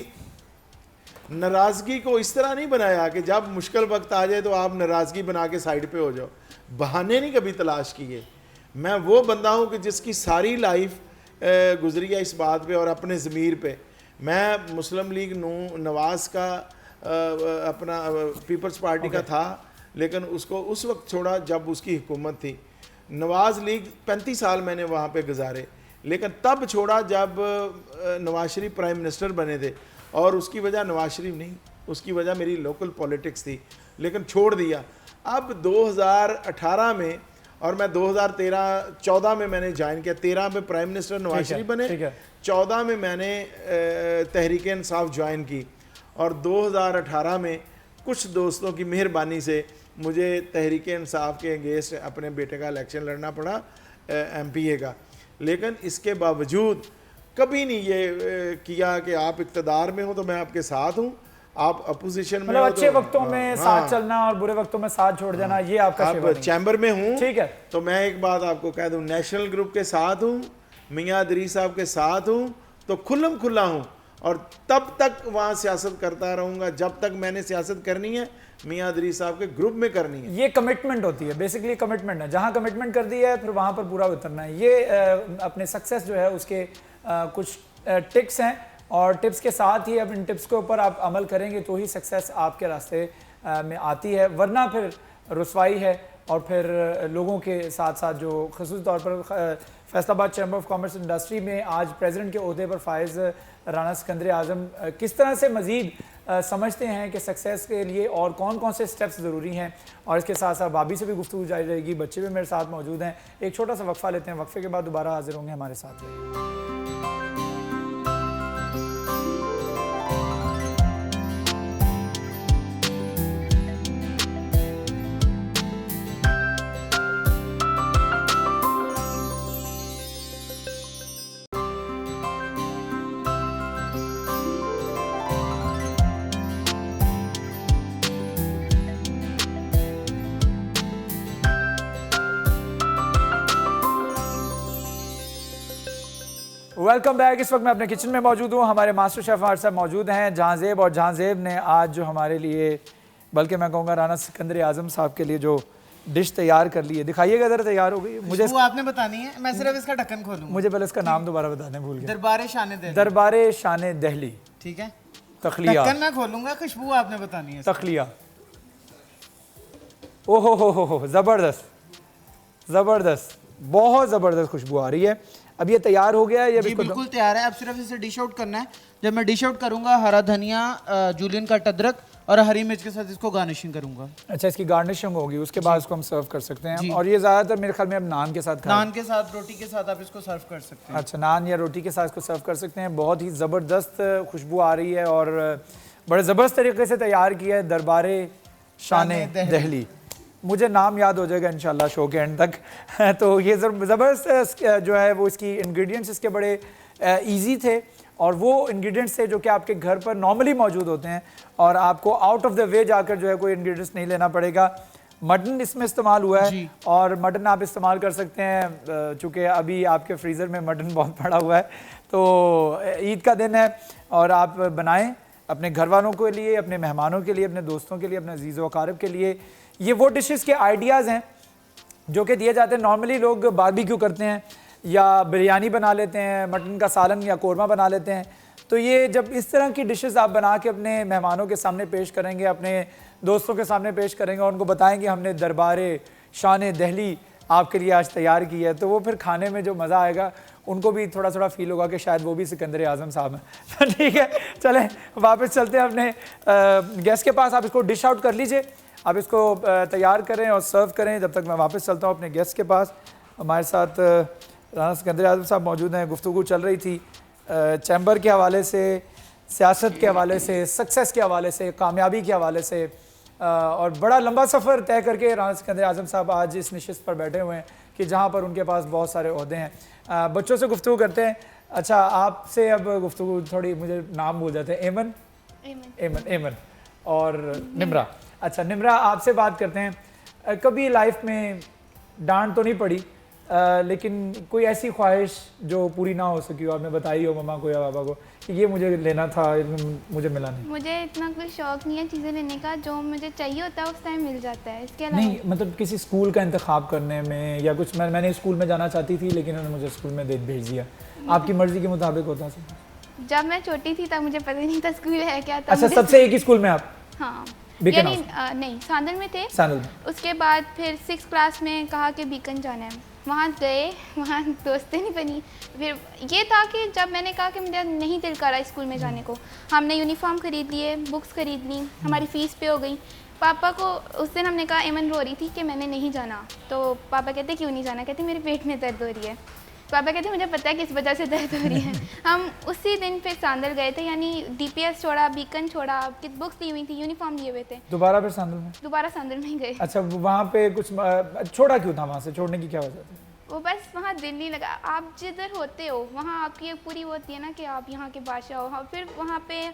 नाराज़गी को इस तरह नहीं बनाया कि जब मुश्किल वक्त आ जाए तो आप नाराज़गी बना के साइड पे हो जाओ, बहाने नहीं कभी तलाश किए। मैं वो बंदा हूँ कि जिसकी सारी लाइफ गुजरी है इस बात पे और अपने ज़मीर पे। मैं मुस्लिम लीग नवाज़ का अपना पीपल्स पार्टी का था, लेकिन उसको उस वक्त छोड़ा जब उसकी हुकूमत थी। नवाज़ लीग 35 साल मैंने वहाँ पे गुजारे, लेकिन तब छोड़ा जब नवाज शरीफ प्राइम मिनिस्टर बने थे। और उसकी वजह नवाज शरीफ नहीं, उसकी वजह मेरी लोकल पॉलिटिक्स थी, लेकिन छोड़ दिया। अब 2018 में, और मैं 2014 में मैंने ज्वाइन किया, 13 में प्राइम मिनिस्टर नवाज शरीफ बने, 14 में मैंने तहरीक इंसाफ ज्वाइन की, और 2018 में कुछ दोस्तों की मेहरबानी से मुझे तहरीक इंसाफ के अगेंस्ट अपने बेटे का इलेक्शन लड़ना पड़ा MPA का। लेकिन इसके बावजूद कभी नहीं ये किया कि आप इक़्तिदार में हो तो मैं आपके साथ हूँ, आप अपोजिशन में मतलब हो अच्छे तो वक्तों में साथ चलना और बुरे वक्तों में साथ छोड़ देना, ये आपका आप चैम्बर में हूँ। ठीक है, तो मैं एक बात आपको कह दूँ, नेशनल ग्रुप के साथ हूँ, मियाँ दरी साहब के साथ हूँ, तो खुल्लम खुल्ला हूँ, और तब तक वहाँ सियासत करता रहूँगा जब तक मैंने सियासत करनी है मियाँ दरी साहब के ग्रुप में करनी है। ये कमिटमेंट होती है, बेसिकली कमिटमेंट है। जहाँ कमिटमेंट कर दी है फिर वहाँ पर पूरा उतरना है। ये अपने सक्सेस जो है उसके कुछ टिप्स हैं, और टिप्स के साथ ही अब इन टिप्स के ऊपर आप अमल करेंगे तो ही सक्सेस आपके रास्ते में आती है, वरना फिर रुसवाई है। और फिर लोगों के साथ साथ जो ख़ुसूस तौर पर Faisalabad chamber of commerce industry में आज प्रेसिडेंट के ओहदे पर फायज़ राना सिकंदर आज़म किस तरह से मज़ीद समझते हैं कि सक्सेस के लिए और कौन कौन से स्टेप्स ज़रूरी हैं, और इसके साथ साथ भाभी से भी गुफ्तगू जारी रहेगी, बच्चे भी मेरे साथ मौजूद हैं। एक छोटा सा वक्फा लेते हैं, वक्फे के बाद दोबारा हाजिर होंगे, हमारे साथ रहिए। Welcome back. इस वक्त मैं अपने किचन में मौजूद हूँ, हमारे मास्टर शेफ हमारे साथ मौजूद हैं जहाँजेब, और जहाँजेब ने आज जो हमारे लिए, बल्कि मैं कहूँगा राना सिकंदर आज़म साहब के लिए जो डिश तैयार कर ली है, दिखाइएगा ज़रा, तैयार हो गई। मुझे वो आपने बतानी है, मैं सिर्फ इसका ढक्कन खोलूंगा। मुझे पहले इसका नाम दोबारा बताने भूल गया। दरबारे शान दिल्ली। दरबारे शान दिल्ली, ठीक है, तखलिया। ढक्कन मैं खोलूंगा, खुशबू आपने बतानी है। तखलिया, ओहो हो, ज़बरदस्त ज़बरदस्त, बहुत ज़बरदस्त खुशबू आ रही है। अब ये तैयार हो गया है, ये बिल्कुल तैयार है। अब सिर्फ इसे डिश आउट करना है। जब मैं डिश आउट करूंगा, हरा धनिया, जूलियन कट अदरक और हरी मिर्च के साथ इसको गार्निशिंग करूंगा। अच्छा, इसकी गार्निशिंग होगी, उसके बाद इसको हम सर्व कर सकते हैं। और ये ज़्यादातर मेरे ख्याल में अब नान के साथ, नान के साथ, रोटी के साथ आप इसको सर्व कर सकते हैं। अच्छा, नान या रोटी के साथ इसको सर्व कर सकते हैं। बहुत ही ज़बरदस्त खुशबू आ रही है और बड़े ज़बरदस्त तरीके से तैयार किया है दरबारे शान दिल्ली। मुझे नाम याद हो जाएगा इंशाल्लाह शो के एंड तक। तो ये ज़बरदस्त जो है वो इसकी इंग्रेडिएंट्स इसके बड़े इजी थे, और वो इंग्रेडिएंट्स थे जो कि आपके घर पर नॉर्मली मौजूद होते हैं और आपको आउट ऑफ द वे जाकर जो है कोई इंग्रेडिएंट्स नहीं लेना पड़ेगा। मटन इसमें इस्तेमाल हुआ है और मटन आप इस्तेमाल कर सकते हैं चूँकि अभी आपके फ्रीज़र में मटन बहुत पड़ा हुआ है, तो ईद का दिन है और आप बनाएं अपने घर वालों के लिए, अपने मेहमानों के लिए, अपने दोस्तों के लिए, अपने अजीज़ व अकारिब के लिए। ये वो डिशेस के आइडियाज़ हैं जो कि दिए जाते हैं। नॉर्मली लोग बारबेक्यू करते हैं या बिरयानी बना लेते हैं, मटन का सालन या कोरमा बना लेते हैं। तो ये जब इस तरह की डिशेस आप बना के अपने मेहमानों के सामने पेश करेंगे, अपने दोस्तों के सामने पेश करेंगे और उनको बताएंगे हमने दरबारे शान दहली आपके लिए आज तैयार की है, तो वो फिर खाने में जो मज़ा आएगा उनको भी थोड़ा थोड़ा फील होगा कि शायद वो भी सिकंदर आज़म साहब हैं। तो ठीक है, चलें वापस चलते हैं अपने गेस्ट के पास। आप इसको डिश आउट कर लीजिए, आप इसको तैयार करें और सर्व करें जब तक मैं वापस चलता हूँ अपने गेस्ट के पास। हमारे साथ राना सिकंदर आज़म साहब मौजूद हैं। गुफ्तगू चल रही थी चैम्बर के हवाले से, सियासत के हवाले से, सक्सेस के हवाले से, कामयाबी के हवाले से, और बड़ा लंबा सफ़र तय करके राना सिकंदर आज़म साहब आज इस नशिस्त पर बैठे हुए हैं कि जहाँ पर उनके पास बहुत सारे ओहदे हैं। बच्चों से गुफ्तगू करते हैं। अच्छा, आपसे अब गुफ्तगू थोड़ी, मुझे नाम भूल जाते हैं, एमन और निम्रा। अच्छा निम्रा, आपसे बात करते हैं। कभी लाइफ में डांट तो नहीं पड़ी लेकिन कोई ऐसी ख्वाहिश जो पूरी ना हो सकी हो, आपने बताई हो मम्मा को या पापा को कि ये मुझे लेना था, मुझे मिला नहीं? मुझे इतना कोई शौक नहीं है चीज़ें लेने का, जो मुझे चाहिए होता है उस टाइम मिल जाता है। इसके अलावा नहीं, मतलब किसी स्कूल का इंतखाब करने में या कुछ। मैंने स्कूल में जाना चाहती थी लेकिन उन्होंने मुझे स्कूल में भेज दिया। आपकी मर्जी के मुताबिक होता सब? जब मैं छोटी थी तब मुझे पता नहीं था स्कूल है क्या था। अच्छा, सबसे एक ही स्कूल में आप? हाँ, बीकन यानी नहीं, सांदल में थे। सांदल में। उसके बाद फिर 6th क्लास में कहा कि बीकन जाना है, वहाँ गए, वहाँ दोस्तें नहीं बनी। फिर ये था कि जब मैंने कहा कि मेरा नहीं दिल करा स्कूल में जाने को, हमने यूनिफॉर्म खरीद लिए, बुक्स खरीद ली, हमारी फ़ीस पे हो गई। पापा को उस दिन हमने कहा, एमन रो रही थी कि मैंने नहीं जाना, तो पापा कहते क्यों नहीं जाना? कहते मेरे पेट में दर्द हो रही है। पापा कहते मुझे पता है किस वजह से दर्द हो रही है। हम उसी दिन फिर सांदल गए थे, यानी DPS छोड़ा, बीकन छोड़ा, बुक्स ली हुई थी, यूनिफॉर्म लिए हुए थे। दोबारा फिर सांदल में? दोबारा सांदल में ही गए। अच्छा, वहाँ पे कुछ छोड़ा क्यों था? वहाँ से छोड़ने की क्या वजह थी? वो बस वहाँ दिल नहीं लगा। आप जिधर होते हो वहाँ आपकी एक पूरी वो होती है ना कि आप यहाँ के बादशाह हो। हाँ, फिर वहाँ पे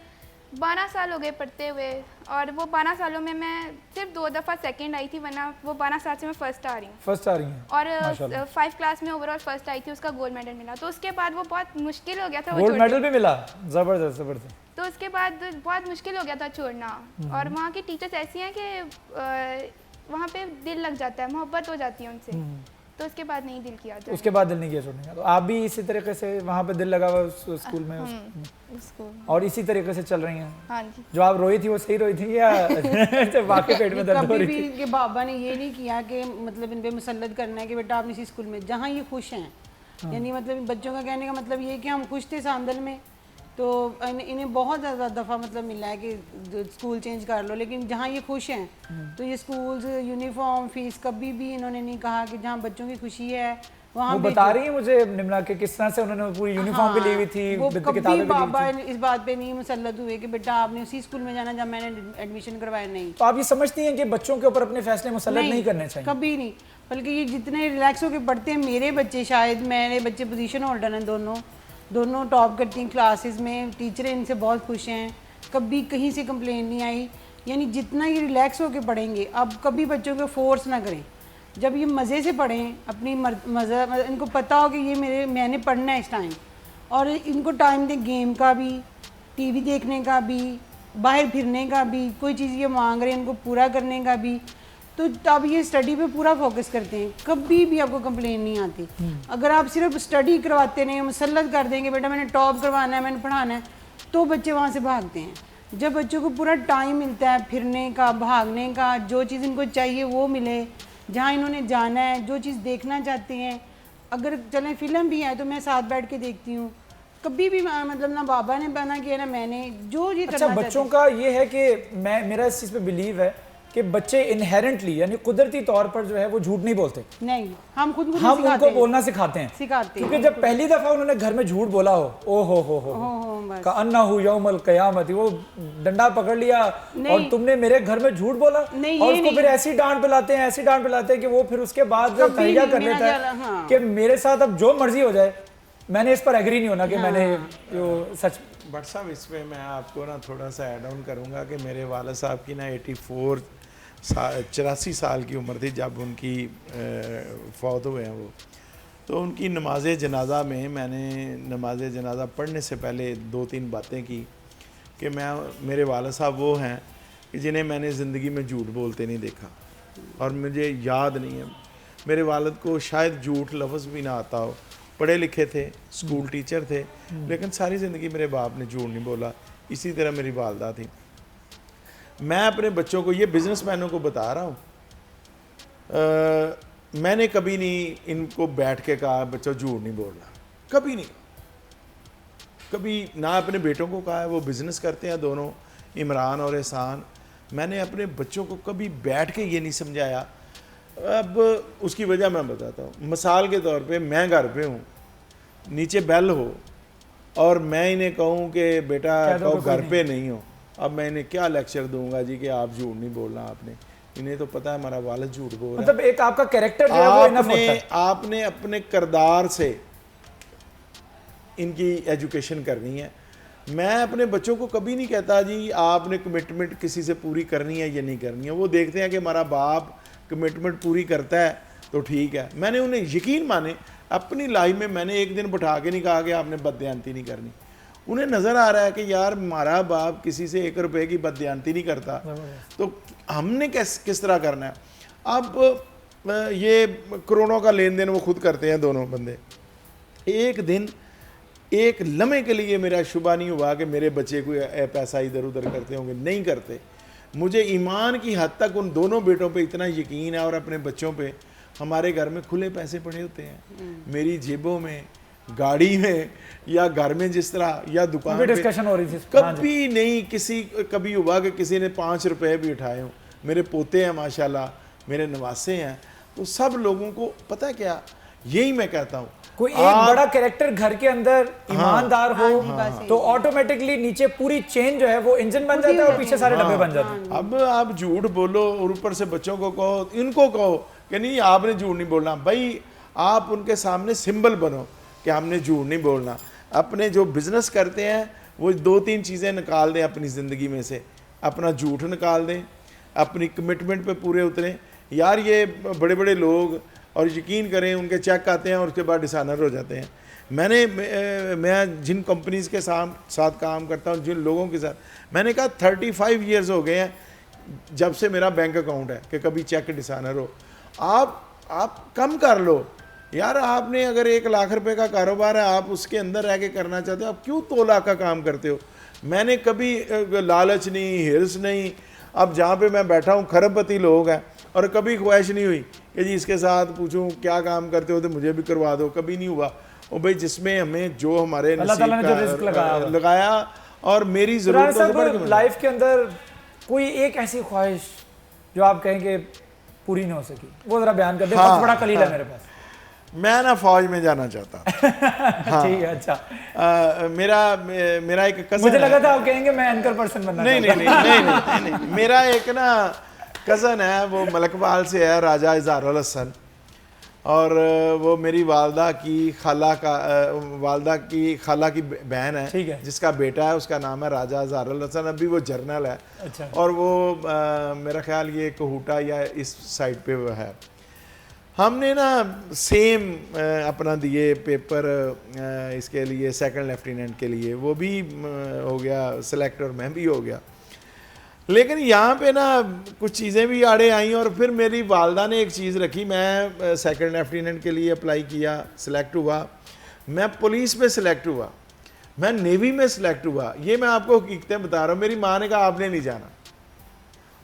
12 साल हो गए पढ़ते हुए, और वो 12 सालों में मैं सिर्फ 2 दफ़ा सेकंड आई थी, वरना वो 12 साल से मैं फर्स्ट आ रही हूँ। फर्स्ट आ रही हैं? और 5 क्लास में ओवरऑल फर्स्ट आई थी, उसका गोल्ड मेडल मिला। तो उसके बाद वो बहुत मुश्किल हो गया था। गोल्ड मेडल भी मिला? ज़बरदस्त ज़बरदस्त। तो उसके बाद बहुत मुश्किल हो गया था छोड़ना। और वहाँ की टीचर्स ऐसी हैं कि वहाँ पे दिल लग जाता है, मोहब्बत हो जाती है उनसे। तो उसके बाद नहीं दिल किया जाने। उसके बाद दिल नहीं किया छोड़ने का। तो आप भी इसी तरीके से वहाँ पे दिल लगा हुआ उस स्कूल में? उसको और इसी तरीके से चल रही हैं? हाँ जी। जो आप रोई थी वो सही रोई थी या वाकई पेट में दर्द हो रही थी? इनके बाबा ने ये नहीं किया कि मतलब इन पे मुसल्लत करना है कि बेटा आप इसी स्कूल में जहाँ ये खुश हैं। यानी मतलब बच्चों का कहने का मतलब ये कि हम खुश थे सांदल में, तो इन्हें बहुत ज़्यादा दफ़ा मतलब मिला है कि स्कूल चेंज कर लो, लेकिन जहाँ ये खुश हैं तो ये स्कूल्स, यूनिफॉर्म, फीस कभी भी इन्होंने नहीं कहा कि जहाँ बच्चों की खुशी है वहाँ। वो बता रही है मुझे निम्रा के किस तरह से उन्होंने पूरी यूनिफॉर्म भी ली हुई थी, वो किताबें कभी भी बाबा ली थी। इस बात पे नहीं मुसल्लत हुए कि बेटा आपने उसी स्कूल में जाना जब मैंने एडमिशन करवाया। नहीं। तो आप ये समझती हैं कि बच्चों के ऊपर अपने फैसले मुसल्लत नहीं करने चाहिए? कभी नहीं, बल्कि ये जितने रिलैक्स होकर पढ़ते हैं मेरे बच्चे, शायद मेरे बच्चे पोजीशन होल्डर हैं, दोनों टॉप करती हैं क्लासेस में, टीचरें इनसे बहुत खुश हैं, कभी कहीं से कंप्लेन नहीं आई। यानी जितना ये रिलैक्स होकर पढ़ेंगे, अब कभी बच्चों को फोर्स ना करें। जब ये मज़े से पढ़ें, अपनी मज़ा, इनको पता हो कि ये मैंने पढ़ना है इस टाइम, और इनको टाइम दें गेम का भी, टीवी देखने का भी, बाहर फिरने का भी, कोई चीज़ ये मांग रहे हैं इनको पूरा करने का भी। तो तब ये स्टडी पे पूरा फोकस करते हैं, कभी भी आपको कंप्लेन नहीं आती। अगर आप सिर्फ स्टडी करवाते नहीं, मुसल्लत कर देंगे बेटा मैंने टॉप करवाना है, मैंने पढ़ाना है, तो बच्चे वहाँ से भागते हैं। जब बच्चों को पूरा टाइम मिलता है फिरने का, भागने का, जो चीज़ इनको चाहिए वो मिले, जहाँ इन्होंने जाना है, जो चीज़ देखना चाहते हैं, अगर चलें फिल्म भी है तो मैं साथ बैठ के देखती हूँ। कभी भी मतलब ना बाबा ने बना किया ना मैंने, जो ये अच्छा, बच्चों का ये है कि मेरा इस चीज़ पे बिलीव है कि बच्चे इनहेरेंटली यानी कुदरती तौर पर जो है वो झूठ नहीं बोलते। नहीं, हम खुद हम उनको बोलना सिखाते हैं। सिखाते क्योंकि जब पहली दफा उन्होंने घर में झूठ बोला हो, ओ हो का अन्ना हु यौमल क़यामत, वो डंडा पकड़ लिया और तुमने मेरे घर में झूठ बोला, और उसको फिर ऐसी डांट पिलाते हैं कि वो फिर उसके बाद तैयार कर लेता है कि मेरे साथ अब जो मर्जी हो जाए, मैंने इस पर एग्री नहीं होना कि मैंने जो सच। भट्ट साहब इसमें मैं आपको ना थोड़ा सा ऐड ऑन करूँगा कि मेरे वाला साहब की ना 84 साल की उम्र थी जब उनकी फौत हुए हैं वो। तो उनकी नमाज जनाजा में मैंने नमाज जनाजा पढ़ने से पहले 2-3 बातें की कि मेरे वाला साहब वो हैं कि जिन्हें मैंने ज़िंदगी में झूठ बोलते नहीं देखा, और मुझे याद नहीं है मेरे वालिद को शायद झूठ लफ्ज़ भी ना आता हो। पढ़े लिखे थे, स्कूल टीचर थे, लेकिन सारी ज़िंदगी मेरे बाप ने झूठ नहीं बोला। इसी तरह मेरी वालदा थी। मैं अपने बच्चों को, ये बिजनेसमैनों को बता रहा हूँ, मैंने कभी नहीं इनको बैठ के कहा बच्चों झूठ नहीं बोलना, कभी नहीं, कभी ना अपने बेटों को कहा है। वो बिज़नेस करते हैं दोनों, इमरान और एहसान। मैंने अपने बच्चों को कभी बैठ के ये नहीं समझाया। अब उसकी वजह मैं बताता हूँ। मिसाल के तौर पे मैं घर पे हूँ, नीचे बेल हो और मैं इन्हें कहूँ कि बेटा कहो घर पे नहीं हो, अब मैं इन्हें क्या लेक्चर दूंगा जी कि आप झूठ नहीं बोलना आपने। इन्हें तो पता है हमारा वालिद झूठ बोल रहा है। मतलब एक आपका कैरेक्टर जो है वो इनफ होता है। आपने अपने किरदार से इनकी एजुकेशन करनी है। मैं अपने बच्चों को कभी नहीं कहता जी आपने कमिटमेंट किसी से पूरी करनी है या नहीं करनी है। वो देखते हैं कि हमारा बाप कमिटमेंट पूरी करता है तो ठीक है। मैंने उन्हें यकीन माने अपनी लाइफ में मैंने एक दिन बैठा के नहीं कहा कि आपने बददयांती नहीं करनी। उन्हें नज़र आ रहा है कि यार हमारा बाप किसी से 1 रुपए की बददयांती नहीं करता, तो हमने किस तरह करना है। अब ये करोड़ों का लेन देन वो खुद करते हैं दोनों बंदे। एक दिन एक लम्हे के लिए मेरा शुबा नहीं हुआ कि मेरे बच्चे को पैसा इधर उधर करते होंगे, नहीं करते। मुझे ईमान की हद तक उन दोनों बेटों पे इतना यकीन है और अपने बच्चों पे। हमारे घर में खुले पैसे पड़े होते हैं, मेरी जेबों में, गाड़ी में, या घर में जिस तरह, या दुकान पे डिस्कशन हो रही थी। कभी नहीं कभी हुआ कि किसी ने 5 रुपए भी उठाए हों। मेरे पोते हैं माशाल्लाह, मेरे नवासे हैं, तो सब लोगों को पता है क्या, यही मैं कहता हूँ। कोई एक बड़ा कैरेक्टर घर के अंदर ईमानदार हो तो ऑटोमेटिकली नीचे पूरी चेन जो है वो इंजन बन जाता है और पीछे सारे डब्बे बन जाते हैं। अब आप झूठ बोलो और ऊपर से बच्चों को कहो, इनको कहो कि नहीं आपने झूठ नहीं बोलना। भाई आप उनके सामने सिंबल बनो कि हमने झूठ नहीं बोलना। अपने जो बिजनेस करते हैं वो 2-3 चीज़ें निकाल दें अपनी ज़िंदगी में से। अपना झूठ निकाल दें, अपनी कमिटमेंट पे पूरे उतरें। यार ये बड़े बड़े लोग, और यकीन करें उनके चेक आते हैं और उसके बाद डिसानर हो जाते हैं। मैं जिन कंपनीज़ के साथ काम करता हूँ, जिन लोगों के साथ, मैंने कहा 35 ईयर्स हो गए हैं जब से मेरा बैंक अकाउंट है कि कभी चेक डिसानर हो। आप कम कर लो यार। आपने अगर 1 लाख रुपए का कारोबार है, आप उसके अंदर रह के करना चाहते हो, आप क्यों 2 लाख का काम करते हो। मैंने कभी लालच नहीं, हिर्स नहीं। अब जहाँ पे मैं बैठा हूँ खरबपति लोग हैं, और कभी ख्वाहिश नहीं हुई कि जी इसके साथ पूछूं क्या काम करते हो तो मुझे भी करवा दो, कभी नहीं हुआ। और भाई जिसमें हमें जो हमारे नसीब का लगाया और मेरी ज़रूरत लाइफ के अंदर कोई एक ऐसी ख्वाहिश जो आप कहेंगे पूरी नहीं हो सकी, वो जरा बयान कर दे। बहुत बड़ा कलील है मेरे पास। मैं ना फौज में जाना चाहता। हाँ। ठीक है, अच्छा। मेरा एक कज़न, मुझे लगा था आप कहेंगे मैं एंकर पर्सन बनना। नहीं। मेरा एक ना कज़न है, वो मलकवाल से है, राजा इज़हारुल हसन, और वो मेरी वालदा की खाला की बहन है, जिसका बेटा है, उसका नाम है राजा इज़हारुल हसन। अभी वो जर्नल है। अच्छा। और वो मेरा ख्याल ये कोहूटा या इस साइड पे वो है। हमने ना सेम अपना दिए पेपर इसके लिए, सेकंड लेफ्टिनेंट के लिए। वो भी हो गया सेलेक्ट और मैं भी हो गया। लेकिन यहाँ पे ना कुछ चीज़ें भी आड़े आई, और फिर मेरी वालदा ने एक चीज़ रखी। मैं सेकंड लेफ्टिनेंट के लिए अप्लाई किया, सिलेक्ट हुआ। मैं पुलिस में सिलेक्ट हुआ, मैं नेवी में सिलेक्ट हुआ। ये मैं आपको हकीकतें बता रहा हूँ। मेरी माँ ने कहा आपने नहीं जाना,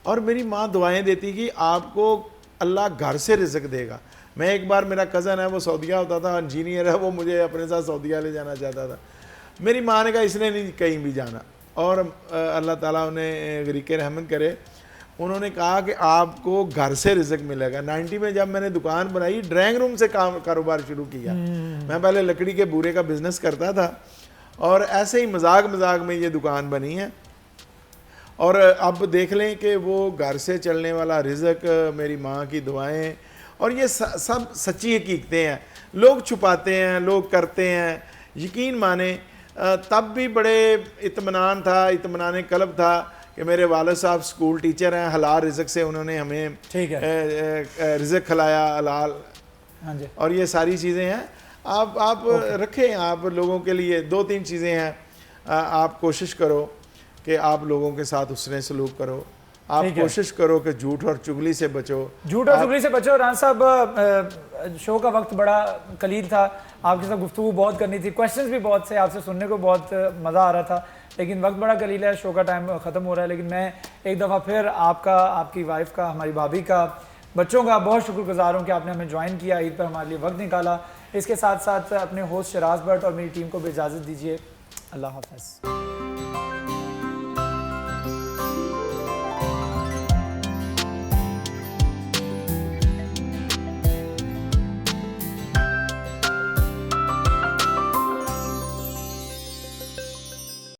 और मेरी माँ दुआएं देती कि आपको अल्लाह घर से रिज़्क देगा। मैं एक बार, मेरा कज़न है वो सऊदीया होता था, इंजीनियर है, वो मुझे अपने साथ सऊदीया ले जाना चाहता था। मेरी माँ ने कहा इसने नहीं कहीं भी जाना, और अल्लाह ताला उन्हें गरीक़ रहमत करे। उन्होंने कहा कि आपको घर से रिज़्क मिलेगा। 90 में जब मैंने दुकान बनाई, ड्राइंग रूम से कारोबार शुरू किया। मैं पहले लकड़ी के बूरे का बिज़नेस करता था, और ऐसे ही मजाक में ये दुकान बनी है। और अब देख लें कि वो घर से चलने वाला रिज़्क, मेरी माँ की दुआएं, और ये सब सच्ची हकीकतें हैं। लोग छुपाते हैं, लोग करते हैं, यकीन माने तब भी बड़े इत्मीनान था, इत्मीनान कल्ब था कि मेरे वालिद साहब स्कूल टीचर हैं, हलाल रिज़्क से उन्होंने हमें ठीक है। रिज़्क खिलाया हलाल। हाँ जी, और ये सारी चीज़ें हैं। आप रखें, आप लोगों के लिए 2-3 चीज़ें हैं। आप कोशिश करो कि आप लोगों के साथ उसने सलूक करो। आप ठीक है। कोशिश करो कि झूठ और चुगली से बचो। झूठ और चुगली से बचो। राना साहब, शो का वक्त बड़ा कलील था, आपके साथ गुफ्तगू बहुत करनी थी, क्वेश्चंस भी बहुत से, आपसे सुनने को बहुत मज़ा आ रहा था, लेकिन वक्त बड़ा कलील है, शो का टाइम ख़त्म हो रहा है। लेकिन मैं एक दफ़ा फिर आपका, आपकी वाइफ का, हमारी भाभी का, बच्चों का बहुत शुक्रगुजार हूँ कि आपने हमें ज्वाइन किया, ईद पर हमारे लिए वक्त निकाला। इसके साथ साथ अपने होस्ट शराज भट्ट और मेरी टीम को भी इजाज़त दीजिए। अल्लाह हाफ़िज़।